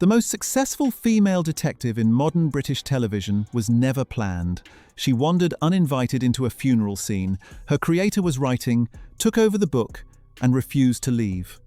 The most successful female detective in modern British television was never planned. She wandered uninvited into a funeral scene. Her creator was writing, took over the book, and refused to leave.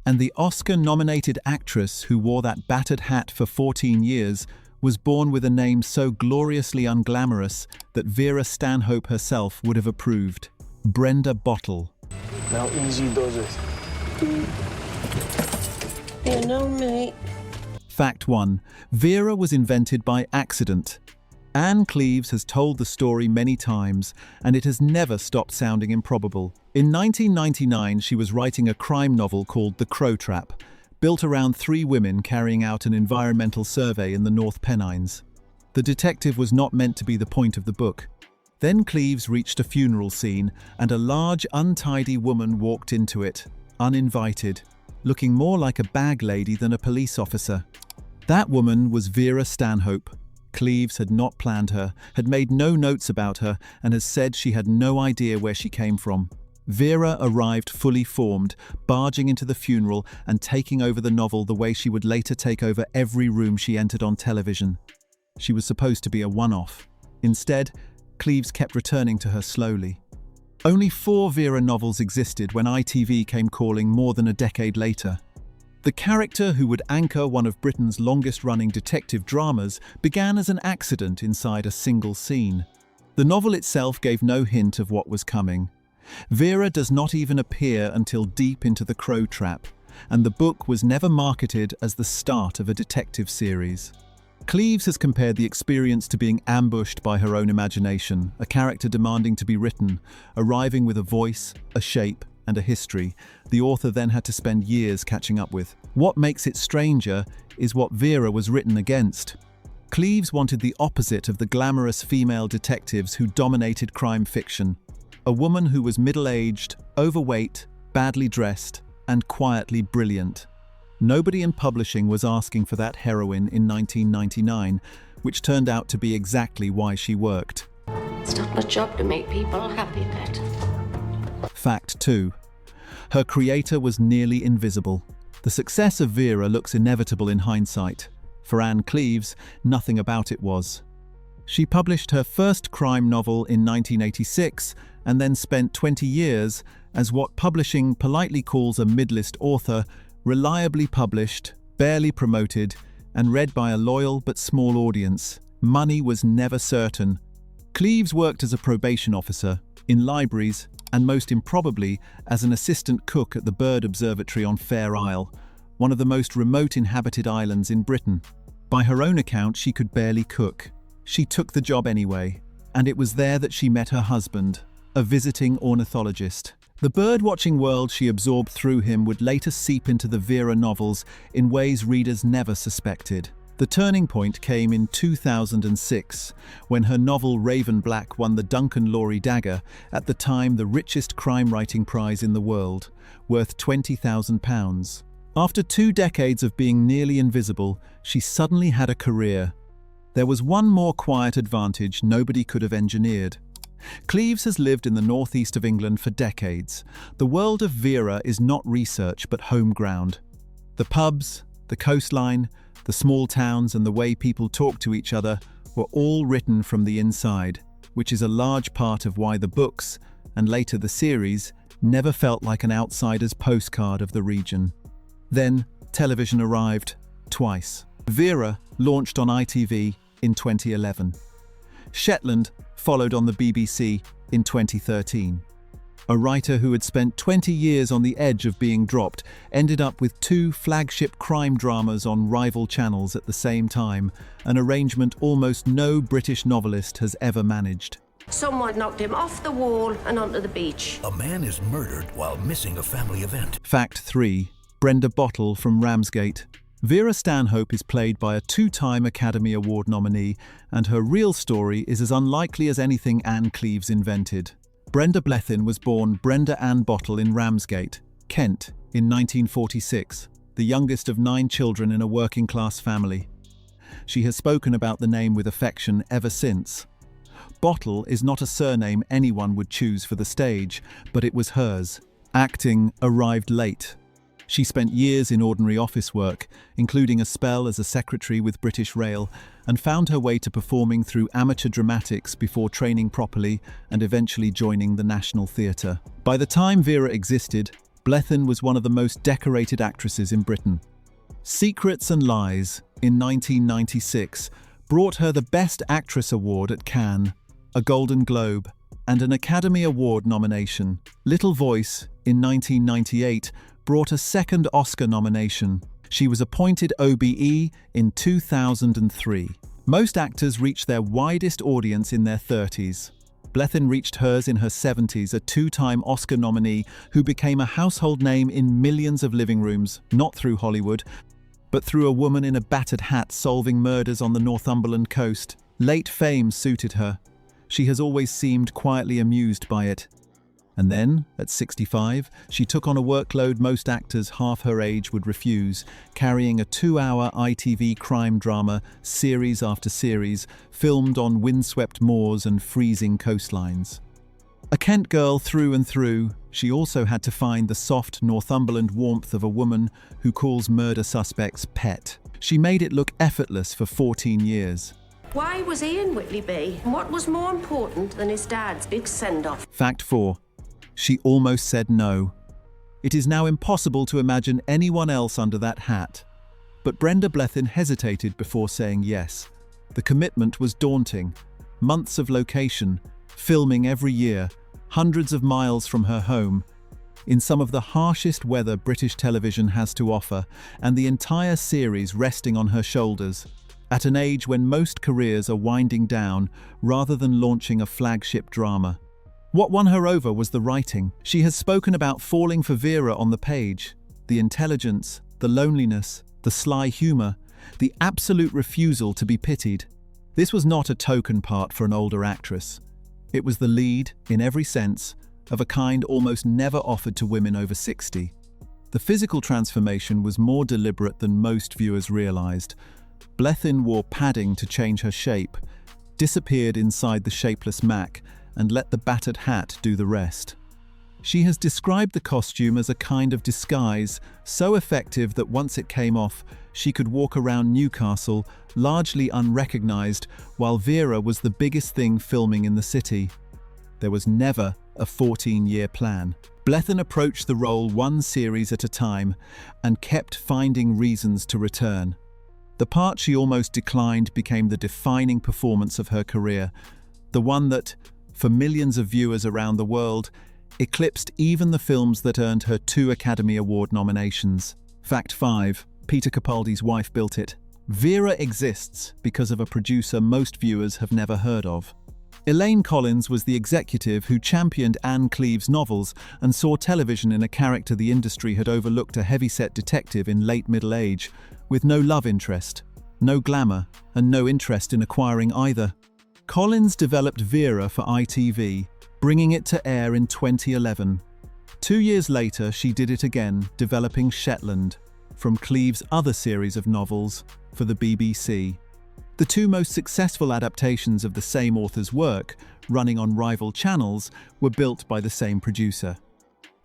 And the Oscar-nominated actress who wore that battered hat for 14 years was born with a name so gloriously unglamorous that Vera Stanhope herself would have approved. Brenda Blethyn. Now easy does it. You know me. Fact 1. Vera was invented by accident. Ann Cleeves has told the story many times, and it has never stopped sounding improbable. In 1999, she was writing a crime novel called The Crow Trap, built around 3 women carrying out an environmental survey in the North Pennines. The detective was not meant to be the point of the book. Then Cleeves reached a funeral scene, and a large, untidy woman walked into it, uninvited, looking more like a bag lady than a police officer. That woman was Vera Stanhope. Cleeves had not planned her, had made no notes about her, and has said she had no idea where she came from. Vera arrived fully formed, barging into the funeral and taking over the novel the way she would later take over every room she entered on television. She was supposed to be a one-off. Instead, Cleeves kept returning to her slowly. Only 4 Vera novels existed when ITV came calling more than a decade later. The character who would anchor one of Britain's longest-running detective dramas began as an accident inside a single scene. The novel itself gave no hint of what was coming. Vera does not even appear until deep into The Crow Trap, and the book was never marketed as the start of a detective series. Cleeves has compared the experience to being ambushed by her own imagination, a character demanding to be written, arriving with a voice, a shape, and a history the author then had to spend years catching up with. What makes it stranger is what Vera was written against. Cleeves wanted the opposite of the glamorous female detectives who dominated crime fiction. A woman who was middle-aged, overweight, badly dressed, and quietly brilliant. Nobody in publishing was asking for that heroine in 1999, which turned out to be exactly why she worked. It's not my job to make people happy, Pet. Fact 2. Her creator was nearly invisible. The success of Vera looks inevitable in hindsight. For Ann Cleeves, nothing about it was. She published her first crime novel in 1986 and then spent 20 years as what publishing politely calls a mid-list author, reliably published, barely promoted, and read by a loyal but small audience. Money was never certain. Cleeves worked as a probation officer, in libraries, and most improbably as an assistant cook at the Bird Observatory on Fair Isle, one of the most remote inhabited islands in Britain. By her own account, she could barely cook. She took the job anyway, and it was there that she met her husband, a visiting ornithologist. The bird-watching world she absorbed through him would later seep into the Vera novels in ways readers never suspected. The turning point came in 2006, when her novel Raven Black won the Duncan Laurie Dagger, at the time the richest crime-writing prize in the world, worth £20,000. After 2 decades of being nearly invisible, she suddenly had a career. There was one more quiet advantage nobody could have engineered. Cleeves has lived in the northeast of England for decades. The world of Vera is not research but home ground. The pubs, the coastline, the small towns and the way people talk to each other were all written from the inside, which is a large part of why the books, and later the series, never felt like an outsider's postcard of the region. Then, television arrived, twice. Vera launched on ITV in 2011. Shetland followed on the BBC in 2013. A writer who had spent 20 years on the edge of being dropped ended up with 2 flagship crime dramas on rival channels at the same time, an arrangement almost no British novelist has ever managed. Someone knocked him off the wall and onto the beach. A man is murdered while missing a family event. Fact 3. Brenda Blethyn from Ramsgate. Vera Stanhope is played by a 2-time Academy Award nominee, and her real story is as unlikely as anything Ann Cleeves invented. Brenda Blethyn was born Brenda Ann Blethyn in Ramsgate, Kent, in 1946, the youngest of 9 children in a working-class family. She has spoken about the name with affection ever since. Blethyn is not a surname anyone would choose for the stage, but it was hers. Acting arrived late. She spent years in ordinary office work, including a spell as a secretary with British Rail, and found her way to performing through amateur dramatics before training properly and eventually joining the National Theatre. By the time Vera existed, Blethyn was one of the most decorated actresses in Britain. Secrets and Lies, in 1996, brought her the Best Actress Award at Cannes, a Golden Globe, and an Academy Award nomination. Little Voice, in 1998, brought a second Oscar nomination. She was appointed OBE in 2003. Most actors reach their widest audience in their 30s. Blethyn reached hers in her 70s, a two-time Oscar nominee who became a household name in millions of living rooms, not through Hollywood, but through a woman in a battered hat solving murders on the Northumberland coast. Late fame suited her. She has always seemed quietly amused by it. And then, at 65, she took on a workload most actors half her age would refuse, carrying a 2-hour ITV crime drama, series after series, filmed on windswept moors and freezing coastlines. A Kent girl through and through, she also had to find the soft Northumberland warmth of a woman who calls murder suspects pet. She made it look effortless for 14 years. Why was he in Whitley? And what was more important than his dad's big send-off? Fact 4. She almost said no. It is now impossible to imagine anyone else under that hat. But Brenda Blethyn hesitated before saying yes. The commitment was daunting. Months of location, filming every year, hundreds of miles from her home, in some of the harshest weather British television has to offer, and the entire series resting on her shoulders, at an age when most careers are winding down rather than launching a flagship drama. What won her over was the writing. She has spoken about falling for Vera on the page. The intelligence, the loneliness, the sly humour, the absolute refusal to be pitied. This was not a token part for an older actress. It was the lead, in every sense, of a kind almost never offered to women over 60. The physical transformation was more deliberate than most viewers realised. Blethyn wore padding to change her shape, disappeared inside the shapeless Mac, and let the battered hat do the rest. She has described the costume as a kind of disguise, so effective that once it came off, she could walk around Newcastle, largely unrecognised, while Vera was the biggest thing filming in the city. There was never a 14-year plan. Blethyn approached the role one series at a time and kept finding reasons to return. The part she almost declined became the defining performance of her career, the one that, for millions of viewers around the world, eclipsed even the films that earned her 2 Academy Award nominations. Fact 5. Peter Capaldi's wife built it. Vera exists because of a producer most viewers have never heard of. Elaine Collins was the executive who championed Ann Cleeves' novels and saw television in a character the industry had overlooked, a heavyset detective in late middle age, with no love interest, no glamour, and no interest in acquiring either. Collins developed Vera for ITV, bringing it to air in 2011. 2 years later, she did it again, developing Shetland, from Cleeves' other series of novels, for the BBC. The 2 most successful adaptations of the same author's work, running on rival channels, were built by the same producer.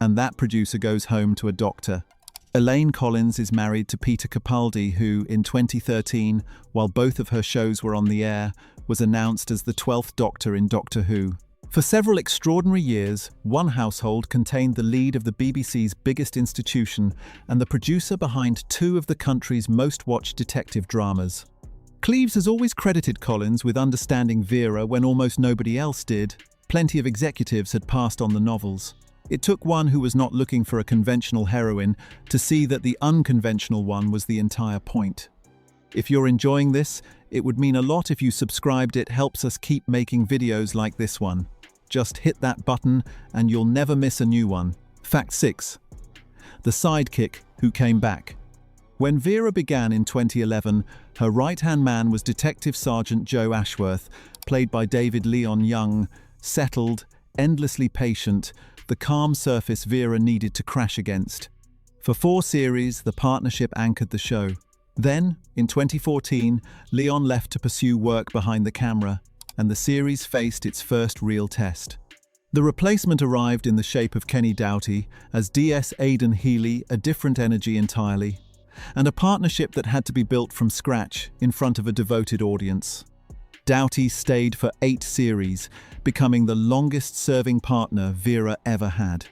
And that producer goes home to a doctor. Elaine Collins is married to Peter Capaldi, who, in 2013, while both of her shows were on the air, was announced as the 12th Doctor in Doctor Who. For several extraordinary years, one household contained the lead of the BBC's biggest institution and the producer behind 2 of the country's most watched detective dramas. Cleeves has always credited Collins with understanding Vera when almost nobody else did. Plenty of executives had passed on the novels. It took one who was not looking for a conventional heroine to see that the unconventional one was the entire point. If you're enjoying this, it would mean a lot if you subscribed. It helps us keep making videos like this one. Just hit that button and you'll never miss a new one. Fact 6. The sidekick who came back. When Vera began in 2011, her right-hand man was Detective Sergeant Joe Ashworth, played by David Leon Young, settled, endlessly patient, the calm surface Vera needed to crash against. For 4 series, the partnership anchored the show. Then, in 2014, Leon left to pursue work behind the camera, and the series faced its first real test. The replacement arrived in the shape of Kenny Doughty as DS Aidan Healy, a different energy entirely, and a partnership that had to be built from scratch in front of a devoted audience. Doughty stayed for 8 series, becoming the longest-serving partner Vera ever had.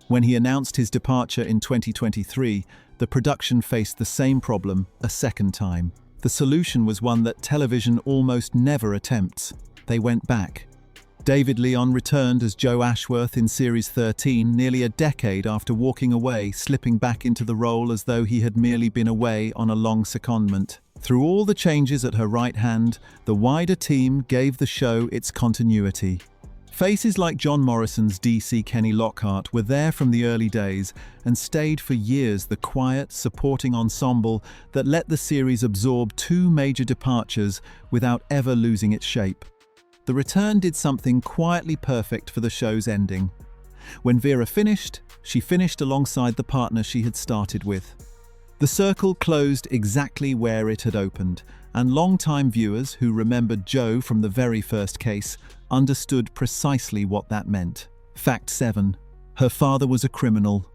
When he announced his departure in 2023, the production faced the same problem a second time. The solution was one that television almost never attempts. They went back. David Leon returned as Joe Ashworth in Series 13 nearly a decade after walking away, slipping back into the role as though he had merely been away on a long secondment. Through all the changes at her right hand, the wider team gave the show its continuity. Faces like John Morrison's DC Kenny Lockhart were there from the early days and stayed for years, the quiet, supporting ensemble that let the series absorb 2 major departures without ever losing its shape. The return did something quietly perfect for the show's ending. When Vera finished, she finished alongside the partner she had started with. The circle closed exactly where it had opened, and long-time viewers who remembered Joe from the very first case understood precisely what that meant. Fact 7. Her father was a criminal.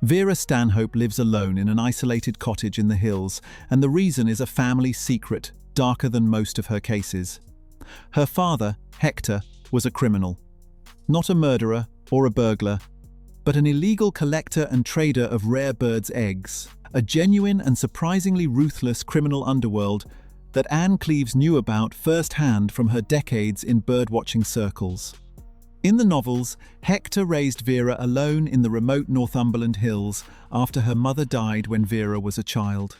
Vera Stanhope lives alone in an isolated cottage in the hills, and the reason is a family secret, darker than most of her cases. Her father, Hector, was a criminal. Not a murderer or a burglar, but an illegal collector and trader of rare birds' eggs. A genuine and surprisingly ruthless criminal underworld that Ann Cleeves knew about firsthand from her decades in birdwatching circles. In the novels, Hector raised Vera alone in the remote Northumberland hills after her mother died when Vera was a child.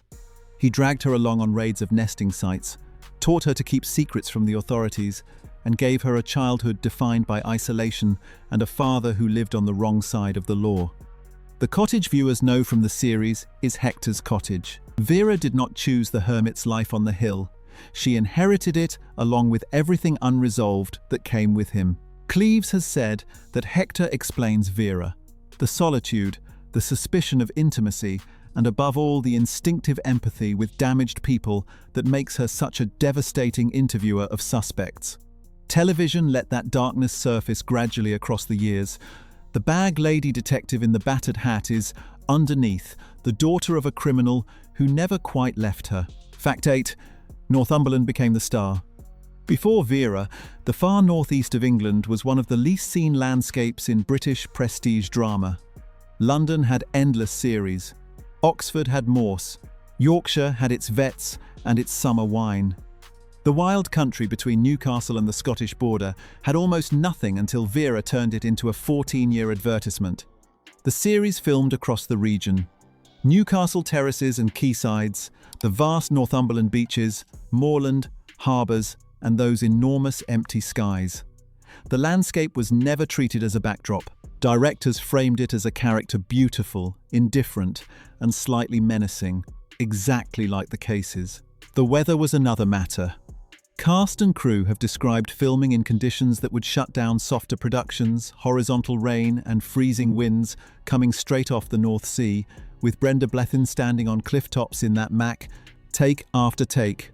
He dragged her along on raids of nesting sites, taught her to keep secrets from the authorities, and gave her a childhood defined by isolation and a father who lived on the wrong side of the law. The cottage viewers know from the series is Hector's cottage. Vera did not choose the hermit's life on the hill. She inherited it along with everything unresolved that came with him. Cleeves has said that Hector explains Vera, the solitude, the suspicion of intimacy, and above all the instinctive empathy with damaged people that makes her such a devastating interviewer of suspects. Television let that darkness surface gradually across the years. The bag lady detective in the battered hat is, underneath, the daughter of a criminal who never quite left her. Fact 8. Northumberland became the star. Before Vera, the far northeast of England was one of the least seen landscapes in British prestige drama. London had endless series. Oxford had Morse. Yorkshire had its vets and its summer wine. The wild country between Newcastle and the Scottish border had almost nothing until Vera turned it into a 14-year advertisement. The series filmed across the region. Newcastle terraces and quaysides, the vast Northumberland beaches, moorland, harbours, and those enormous empty skies. The landscape was never treated as a backdrop. Directors framed it as a character beautiful, indifferent, and slightly menacing, exactly like the cases. The weather was another matter. Cast and crew have described filming in conditions that would shut down softer productions, horizontal rain and freezing winds coming straight off the North Sea, with Brenda Blethyn standing on cliff tops in that Mac, take after take.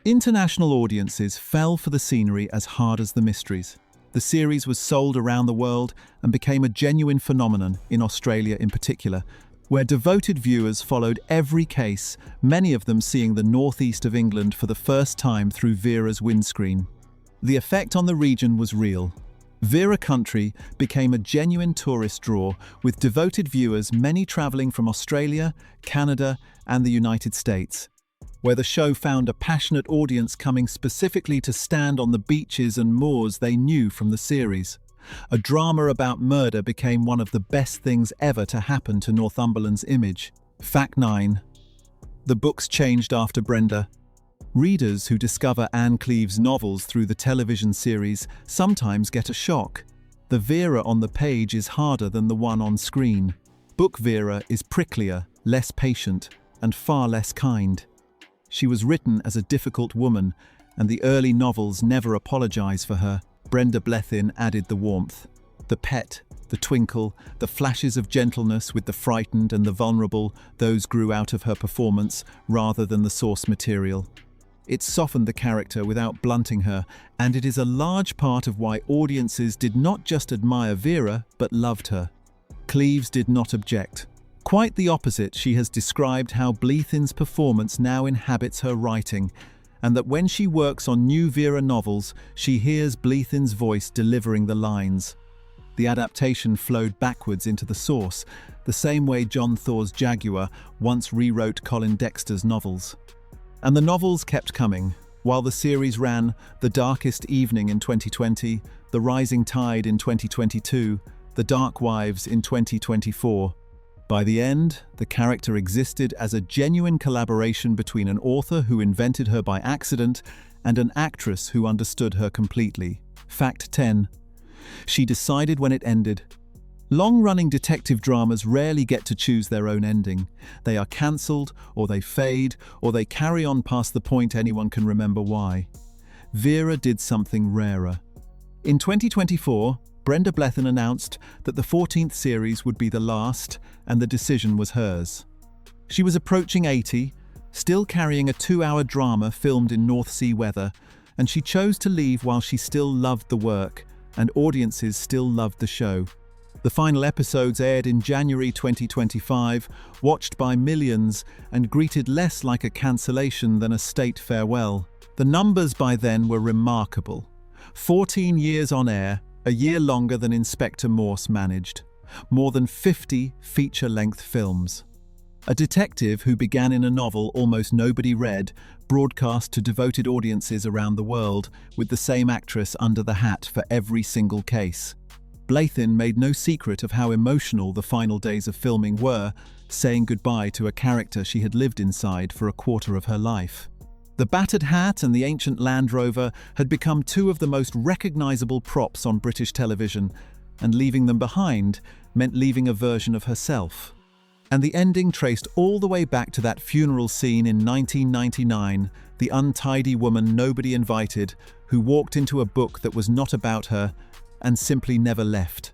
International audiences fell for the scenery as hard as the mysteries. The series was sold around the world and became a genuine phenomenon, in Australia in particular, where devoted viewers followed every case, many of them seeing the northeast of England for the first time through Vera's windscreen. The effect on the region was real. Vera Country became a genuine tourist draw, with devoted viewers, many travelling from Australia, Canada, and the United States, where the show found a passionate audience coming specifically to stand on the beaches and moors they knew from the series. A drama about murder became one of the best things ever to happen to Northumberland's image. Fact 9. The books changed after Brenda. Readers who discover Ann Cleeves' novels through the television series sometimes get a shock. The Vera on the page is harder than the one on screen. Book Vera is pricklier, less patient, and far less kind. She was written as a difficult woman, and the early novels never apologize for her. Brenda Blethyn added the warmth. The pet, the twinkle, the flashes of gentleness with the frightened and the vulnerable, those grew out of her performance rather than the source material. It softened the character without blunting her, and it is a large part of why audiences did not just admire Vera, but loved her. Cleeves did not object. Quite the opposite, she has described how Blethyn's performance now inhabits her writing, and that when she works on new Vera novels, she hears Blethyn's voice delivering the lines. The adaptation flowed backwards into the source, the same way John Thor's Jaguar once rewrote Colin Dexter's novels. And the novels kept coming, while the series ran The Darkest Evening in 2020, The Rising Tide in 2022, The Dark Wives in 2024. By the end, the character existed as a genuine collaboration between an author who invented her by accident and an actress who understood her completely. Fact 10. She decided when it ended. Long-running detective dramas rarely get to choose their own ending. They are cancelled, or they fade, or they carry on past the point anyone can remember why. Vera did something rarer. In 2024, Brenda Blethyn announced that the 14th series would be the last, and the decision was hers. She was approaching 80, still carrying a 2-hour drama filmed in North Sea weather, and she chose to leave while she still loved the work, and audiences still loved the show. The final episodes aired in January 2025, watched by millions, and greeted less like a cancellation than a state farewell. The numbers by then were remarkable. 14 years on air, a year longer than Inspector Morse managed. More than 50 feature-length films. A detective who began in a novel almost nobody read, broadcast to devoted audiences around the world, with the same actress under the hat for every single case. Blethyn made no secret of how emotional the final days of filming were, saying goodbye to a character she had lived inside for a quarter of her life. The battered hat and the ancient Land Rover had become two of the most recognizable props on British television, and leaving them behind meant leaving a version of herself. And the ending traced all the way back to that funeral scene in 1999, the untidy woman nobody invited, who walked into a book that was not about her and simply never left.